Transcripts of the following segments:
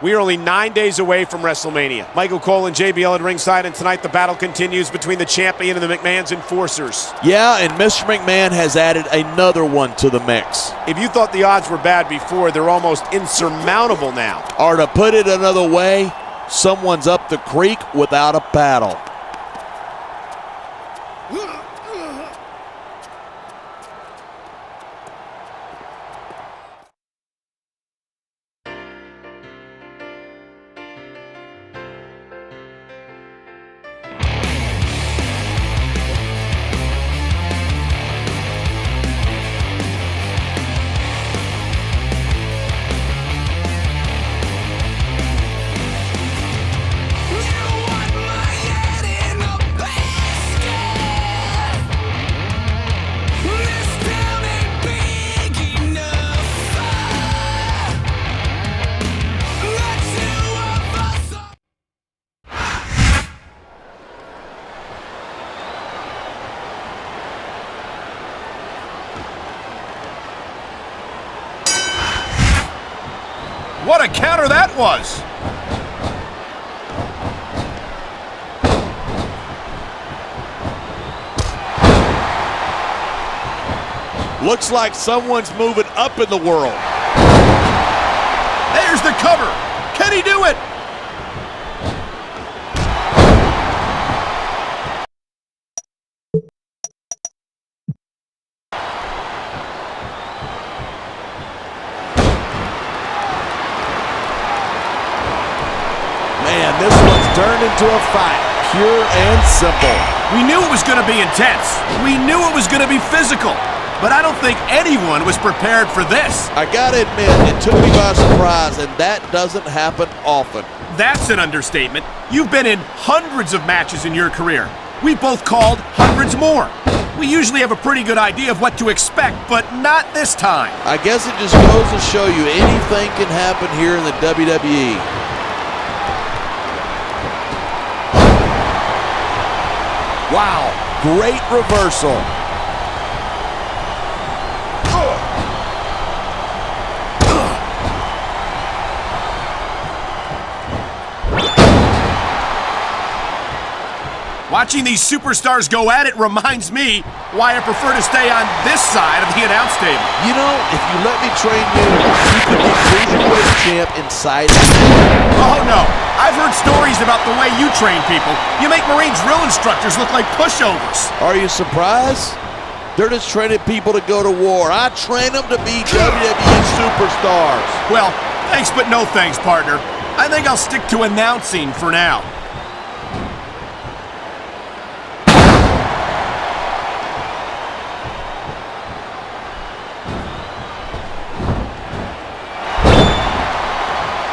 We are only 9 days away from WrestleMania. Michael Cole and JBL at ringside, and tonight the battle continues between the champion and the McMahon's enforcers. Yeah, and Mr. McMahon has added another one to the mix. If you thought the odds were bad before, they're almost insurmountable now. Or to put it another way, someone's up the creek without a paddle. What a counter that was! Looks like someone's moving up in the world. There's the cover! Can he do it? This one's turned into a fight, pure and simple. We knew it was going to be intense. We knew it was going to be physical. But I don't think anyone was prepared for this. I gotta admit, it took me by surprise, and that doesn't happen often. That's an understatement. You've been in hundreds of matches in your career. We both called hundreds more. We usually have a pretty good idea of what to expect, but not this time. I guess it just goes to show you anything can happen here in the WWE. Wow, great reversal. Watching these superstars go at it reminds me why I prefer to stay on this side of the announce table. You know, if you let me train you, you could be cruiserweight champ inside. Oh no, I've heard stories about the way you train people. You make Marine drill instructors look like pushovers. Are you surprised? They're just training people to go to war. I train them to be WWE superstars. Well, thanks but no thanks, partner. I think I'll stick to announcing for now.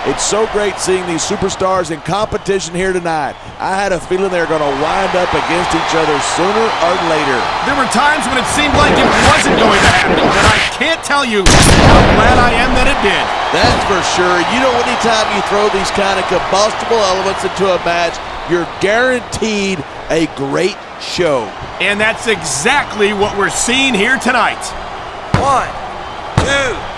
It's so great seeing these superstars in competition here tonight. I had a feeling they were going to wind up against each other sooner or later. There were times when it seemed like it wasn't going to happen, but I can't tell you how glad I am that it did. That's for sure. You know, anytime you throw these kind of combustible elements into a match, you're guaranteed a great show. And that's exactly what we're seeing here tonight. 1, 2.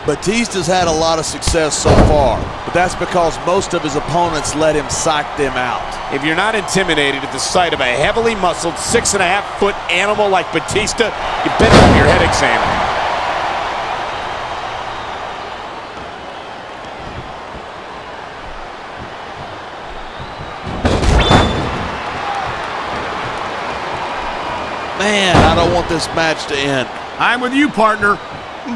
Batista's had a lot of success so far, but that's because most of his opponents let him psych them out. If you're not intimidated at the sight of a heavily muscled 6.5-foot animal like Batista, you better have your head examined. Man, I don't want this match to end. I'm with you, partner.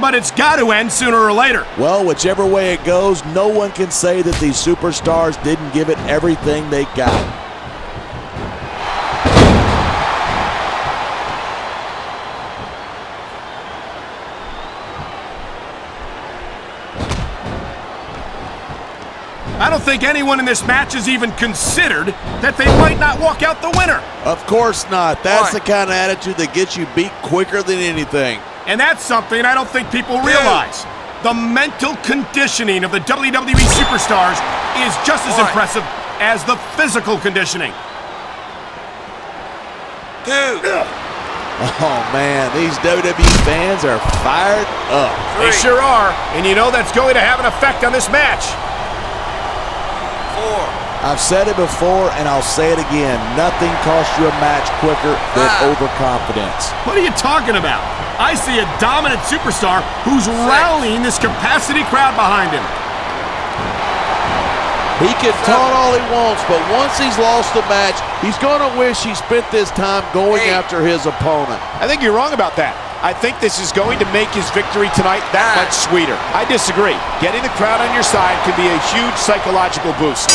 But it's got to end sooner or later. Well, whichever way it goes, no one can say that these superstars didn't give it everything they got. I don't think anyone in this match has even considered that they might not walk out the winner. Of course not. That's the kind of attitude that gets you beat quicker than anything. And that's something I don't think people realize. The mental conditioning of the WWE superstars is just as impressive as the physical conditioning. Oh, man, these WWE fans are fired up. They sure are, and you know that's going to have an effect on this match. 4. I've said it before, and I'll say it again. Nothing costs you a match quicker than overconfidence. What are you talking about? I see a dominant superstar who's rallying this capacity crowd behind him. He can taunt all he wants, but once he's lost the match, he's going to wish he spent this time going after his opponent. I think you're wrong about that. I think this is going to make his victory tonight that much sweeter. I disagree. Getting the crowd on your side could be a huge psychological boost.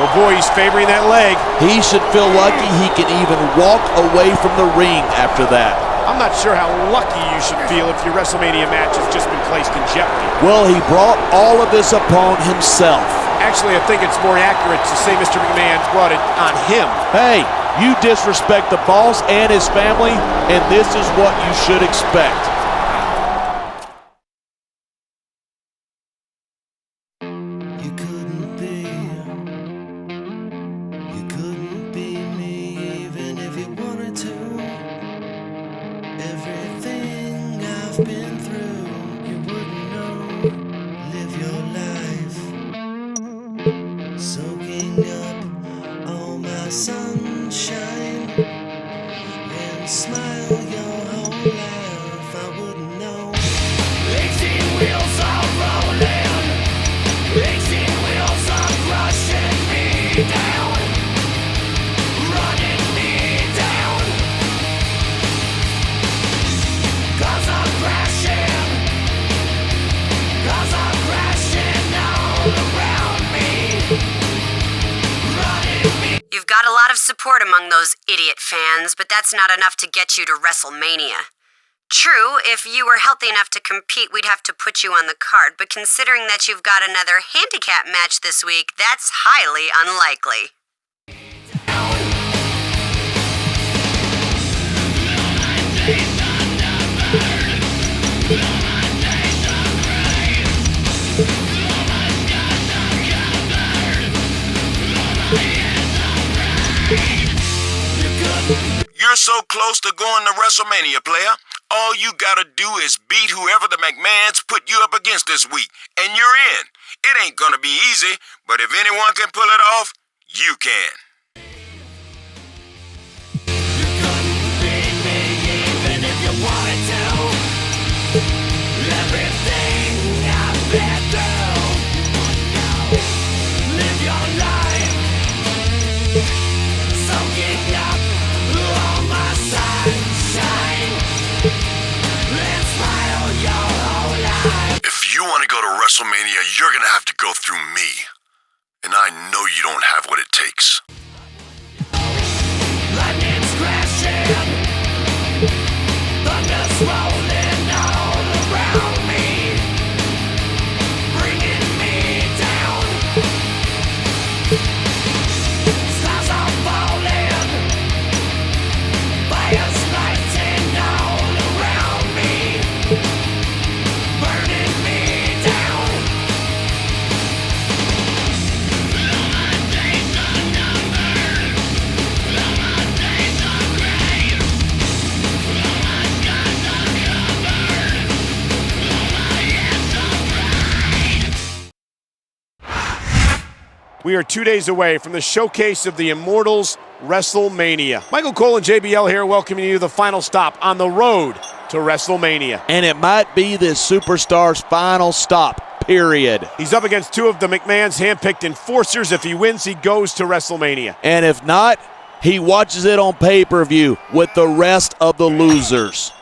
Oh boy, he's favoring that leg. He should feel lucky he can even walk away from the ring after that. I'm not sure how lucky you should feel if your WrestleMania match has just been placed in jeopardy. Well, he brought all of this upon himself. Actually, I think it's more accurate to say Mr. McMahon brought it on him. Hey, you disrespect the boss and his family, and this is what you should expect. Been through, you wouldn't know. Live your life, soaking up all my sunshine, and smile your whole life. I wouldn't know. 18 wheels are rolling, 18 wheels are crushing me down, running me down. 'Cause I'm crashing, 'cause I'm crashing all around me, running me. You've got a lot of support among those idiot fans, but that's not enough to get you to WrestleMania. True, if you were healthy enough to compete, we'd have to put you on the card, but considering that you've got another handicap match this week, that's highly unlikely. You're so close to going to WrestleMania, player. All you gotta do is beat whoever the McMahons put you up against this week, and you're in. It ain't gonna be easy, but if anyone can pull it off, you can. You couldn't beat me even if you wanted to. Everything I've been through. Live your life, soaking up all my sunshine, and smile your whole life. If you want to go to WrestleMania, you're gonna have to go through me. And I know you don't have what it takes. Lightning's crashing, thunder's rolling all around me, bringing me down. Stars are falling, fire's lighting all around me, burning me down. We are 2 days away from the showcase of the Immortals, WrestleMania. Michael Cole and JBL here welcoming you to the final stop on the road to WrestleMania. And it might be this superstar's final stop, period. He's up against two of the McMahon's handpicked enforcers. If he wins, he goes to WrestleMania. And if not, he watches it on pay-per-view with the rest of the losers.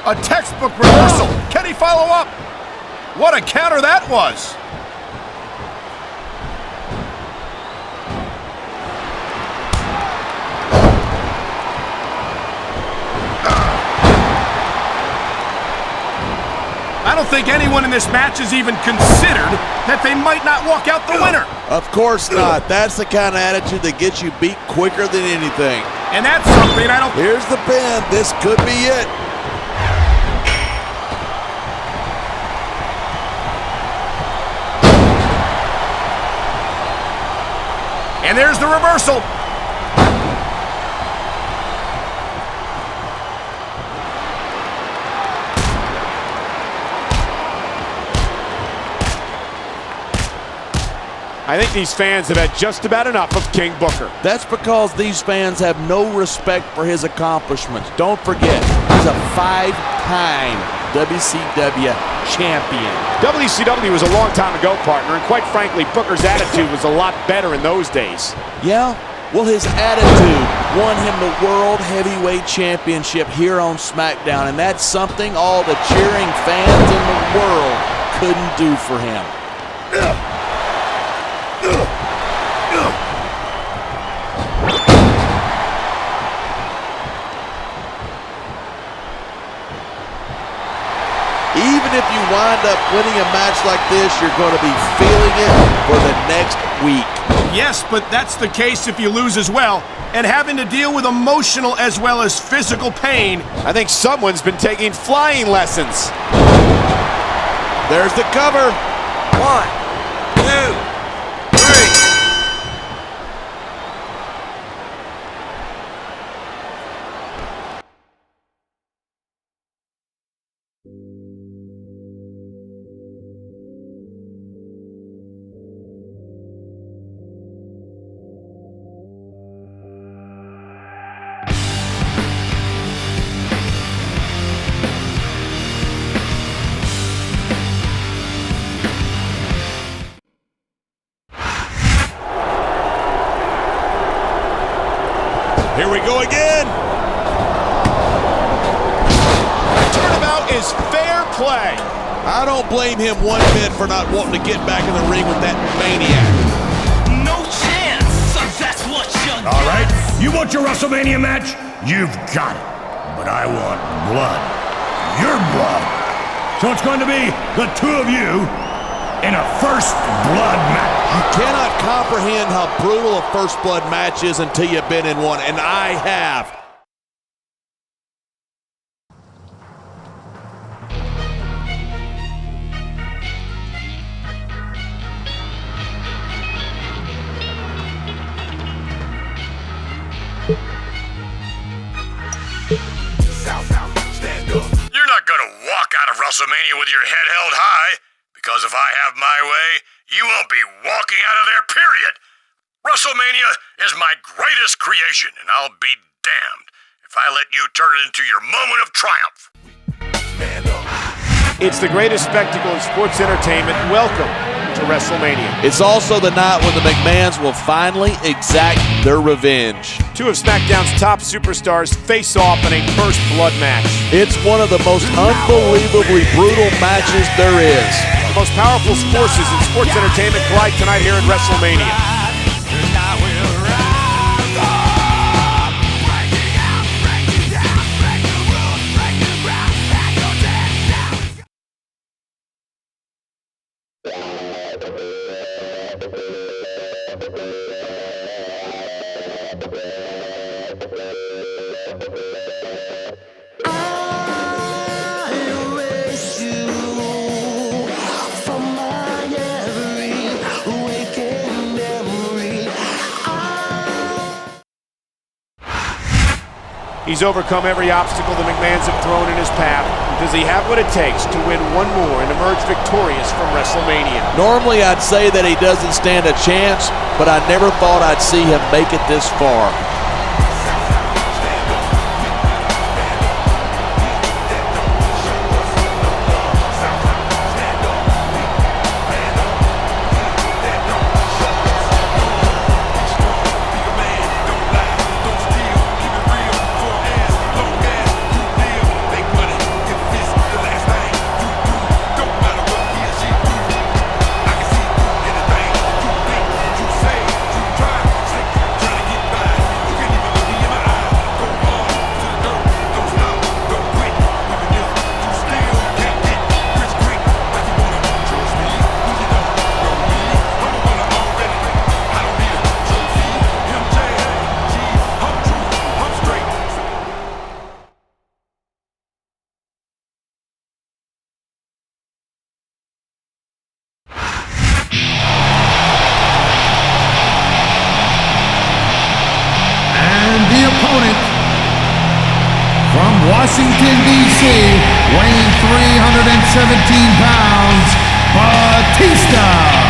A textbook reversal. Can he follow up? What a counter that was. I don't think anyone in this match has even considered that they might not walk out the winner. Of course not. That's the kind of attitude that gets you beat quicker than anything. And that's something I don't... Here's the pin. This could be it. And there's the reversal. I think these fans have had just about enough of King Booker. That's because these fans have no respect for his accomplishments. Don't forget, he's a 5-time WCW champion. WCW was a long time ago, partner, and quite frankly, Booker's attitude was a lot better in those days. Yeah? Well, his attitude won him the World Heavyweight Championship here on Smackdown, and that's something all the cheering fans in the world couldn't do for him. Even if you wind up winning a match like this, you're going to be feeling it for the next week. Yes, but that's the case if you lose as well, and having to deal with emotional as well as physical pain. I think someone's been taking flying lessons. There's the cover. 1, 2, 3. Here we go again. Turnabout is fair play. I don't blame him one bit for not wanting to get back in the ring with that maniac. No chance, so that's what you got. All right, you want your WrestleMania match? You've got it. But I want blood. Your blood. So it's going to be the two of you in a first blood match. You cannot comprehend how brutal a first blood match is until you've been in one, and I have. You're not going to walk out of WrestleMania with your head held high, because if I have my way, you won't be walking out of there, period. WrestleMania is my greatest creation, and I'll be damned if I let you turn it into your moment of triumph. It's the greatest spectacle in sports entertainment. Welcome to WrestleMania. It's also the night when the McMahons will finally exact their revenge. Two of SmackDown's top superstars face off in a first blood match. It's one of the most unbelievably brutal matches there is. The most powerful forces in sports entertainment collide tonight here at WrestleMania. He's overcome every obstacle the McMahons have thrown in his path. Does he have what it takes to win one more and emerge victorious from WrestleMania? Normally I'd say that he doesn't stand a chance, but I never thought I'd see him make it this far. Washington, D.C., weighing 317 pounds, Batista.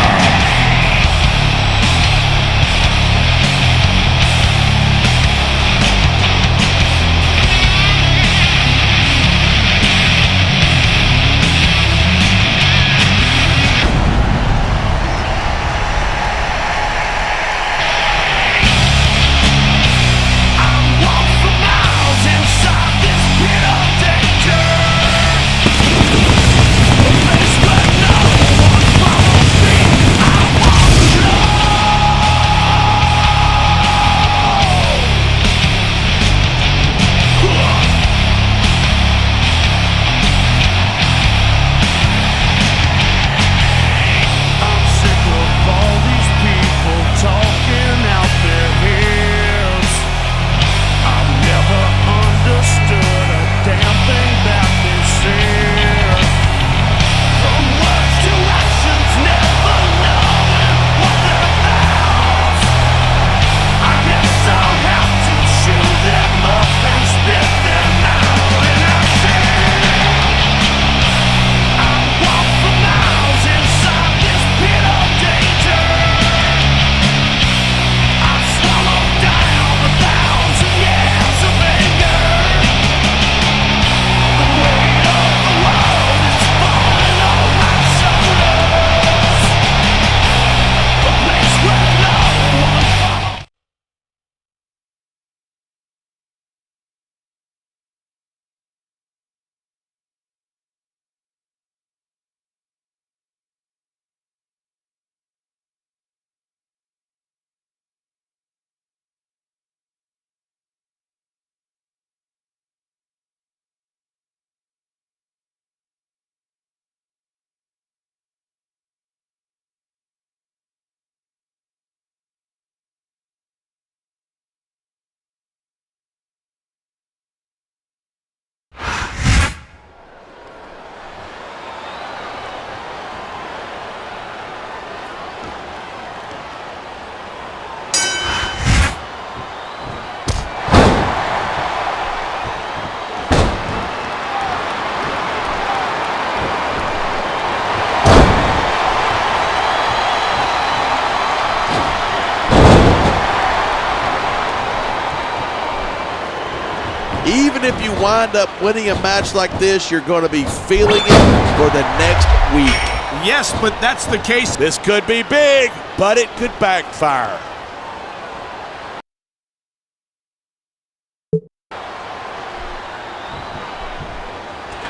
Even if you wind up winning a match like this, you're going to be feeling it for the next week. Yes, but that's the case. This could be big, but it could backfire.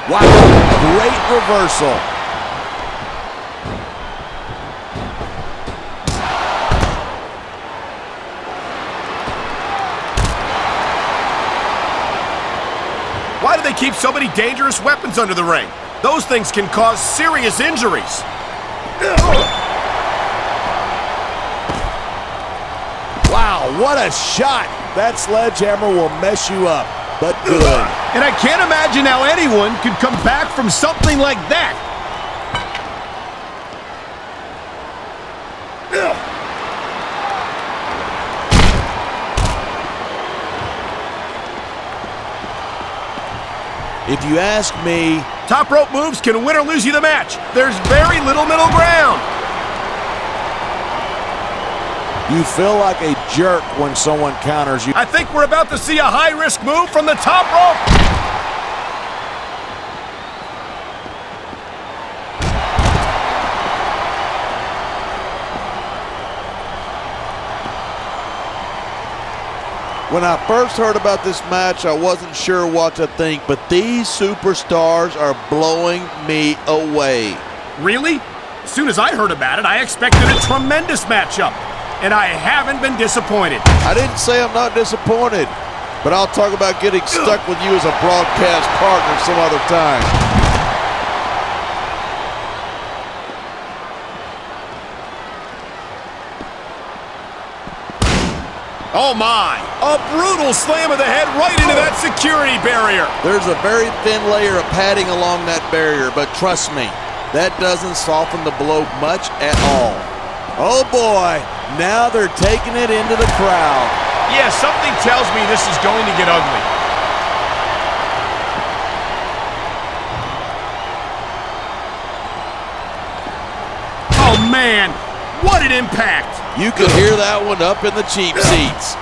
Wow, great reversal. Why do they keep so many dangerous weapons under the ring? Those things can cause serious injuries. Wow, what a shot. That sledgehammer will mess you up, but good. And I can't imagine how anyone could come back from something like that. If you ask me, top rope moves can win or lose you the match. There's very little middle ground. you feel like a jerk when someone counters you. I think we're about to see a high-risk move from the top rope. When I first heard about this match, I wasn't sure what to think, but these superstars are blowing me away. Really? As soon as I heard about it, I expected a tremendous matchup, and I haven't been disappointed. I didn't say I'm not disappointed, but I'll talk about getting stuck with you as a broadcast partner some other time. Oh my! A brutal slam of the head right into that security barrier. There's a very thin layer of padding along that barrier, but trust me, that doesn't soften the blow much at all. Oh boy, now they're taking it into the crowd. Yeah, something tells me this is going to get ugly. man, what an impact! You could hear that one up in the cheap seats.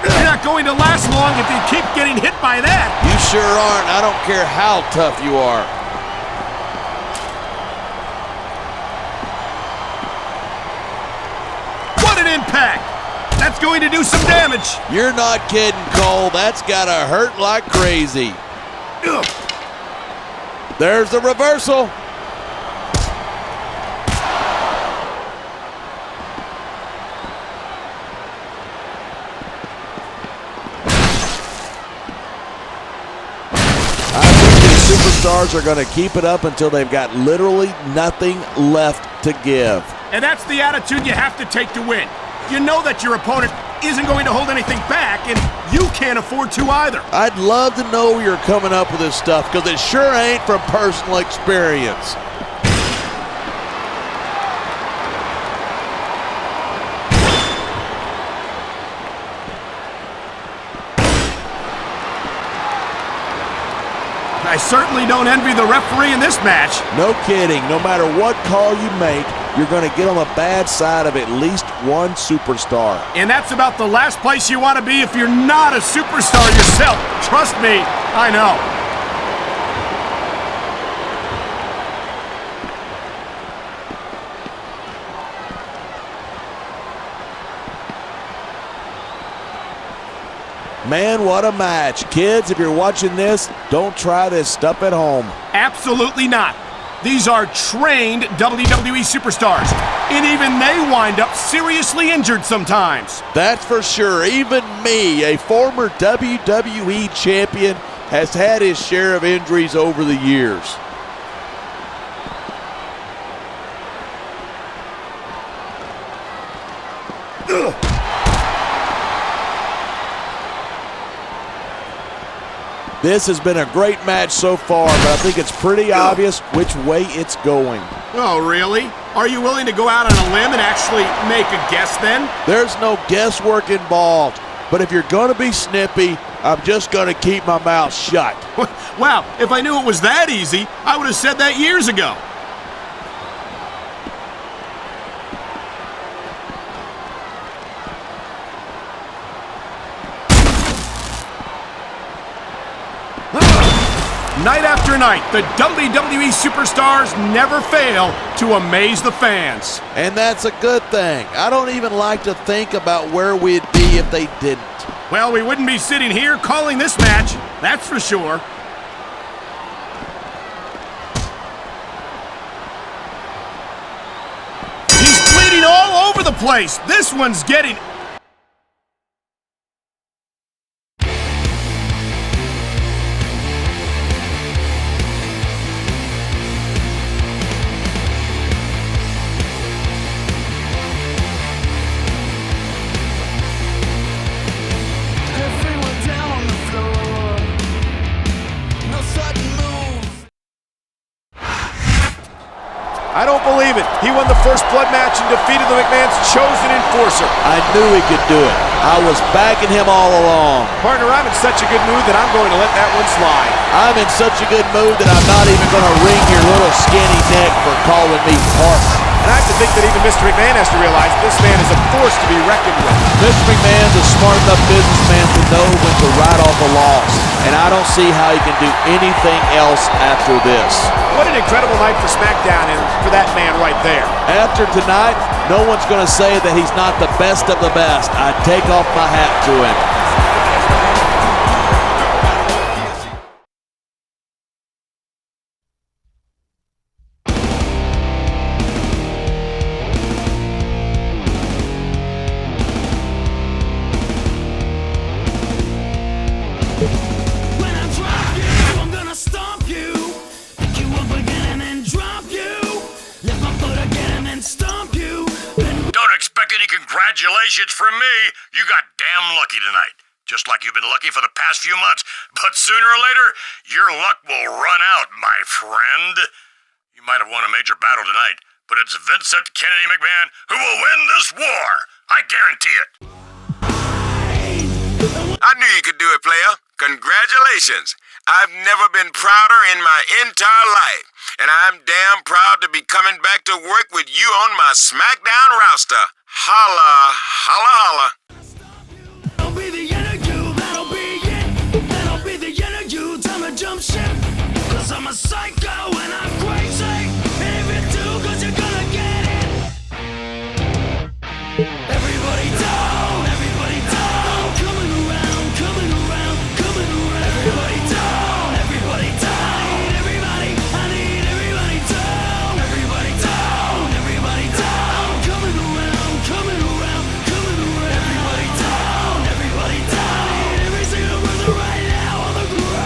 You're not going to last long if you keep getting hit by that. You sure aren't. I don't care how tough you are. What an impact! That's going to do some damage. You're not kidding, Cole. That's gotta hurt like crazy. There's the reversal. Superstars are going to keep it up until they've got literally nothing left to give. And that's the attitude you have to take to win. You know that your opponent isn't going to hold anything back, and you can't afford to either. I'd love to know where you're coming up with this stuff, because it sure ain't from personal experience. I certainly don't envy the referee in this match. No kidding. No matter what call you make, you're going to get on the bad side of at least one superstar. And that's about the last place you want to be if you're not a superstar yourself. Trust me, I know. Man, what a match. Kids, if you're watching this, don't try this stuff at home. Absolutely not. These are trained WWE superstars, and even they wind up seriously injured sometimes. That's for sure. Even me, a former WWE champion, has had his share of injuries over the years. This has been a great match so far, but I think it's pretty obvious which way it's going. Oh, really? Are you willing to go out on a limb and actually make a guess then? There's no guesswork involved, but if you're going to be snippy, I'm just going to keep my mouth shut. Wow, if I knew it was that easy, I would have said that years ago. Night after night, the WWE superstars never fail to amaze the fans. And that's a good thing. I don't even like to think about where we'd be if they didn't. Well, we wouldn't be sitting here calling this match, that's for sure. He's bleeding all over the place. This one's getting... I don't believe it. He won the first blood match and defeated the McMahon's chosen enforcer. I knew he could do it. I was backing him all along. Partner, I'm in such a good mood that I'm going to let that one slide. I'm in such a good mood that I'm not even going to wring your little skinny neck for calling me partner. And I have to think that even Mr. McMahon has to realize this man is a force to be reckoned with. Mr. McMahon's a smart enough businessman to know when to write off a loss, and I don't see how he can do anything else after this. What an incredible night for Smackdown and for that man right there. After tonight, no one's going to say that he's not the best of the best. I take off my hat to him. When I drop you, I'm gonna stomp you. Pick you up again and then drop you. Lift my foot again and then stomp you. Don't expect any congratulations from me. You got damn lucky tonight. Just like you've been lucky for the past few months. But sooner or later, your luck will run out, my friend. You might have won a major battle tonight, but it's Vincent Kennedy McMahon who will win this war. I guarantee it. I knew you could do it, player. Congratulations. I've never been prouder in my entire life, and I'm damn proud to be coming back to work with you on my Smackdown roster. Holla, holla, holla. That'll be the end of you, that'll be it. That'll be the end of you, time to jump ship. Cause I'm a psycho and I'm crazy. And if you do, cause you're gonna get it. Everybody down, everybody down. Coming around, coming around, coming around. Everybody down, everybody down. I need everybody down. Everybody down, everybody down. Coming around, coming around, coming around. Everybody down, everybody down. I need every single person right now on the ground.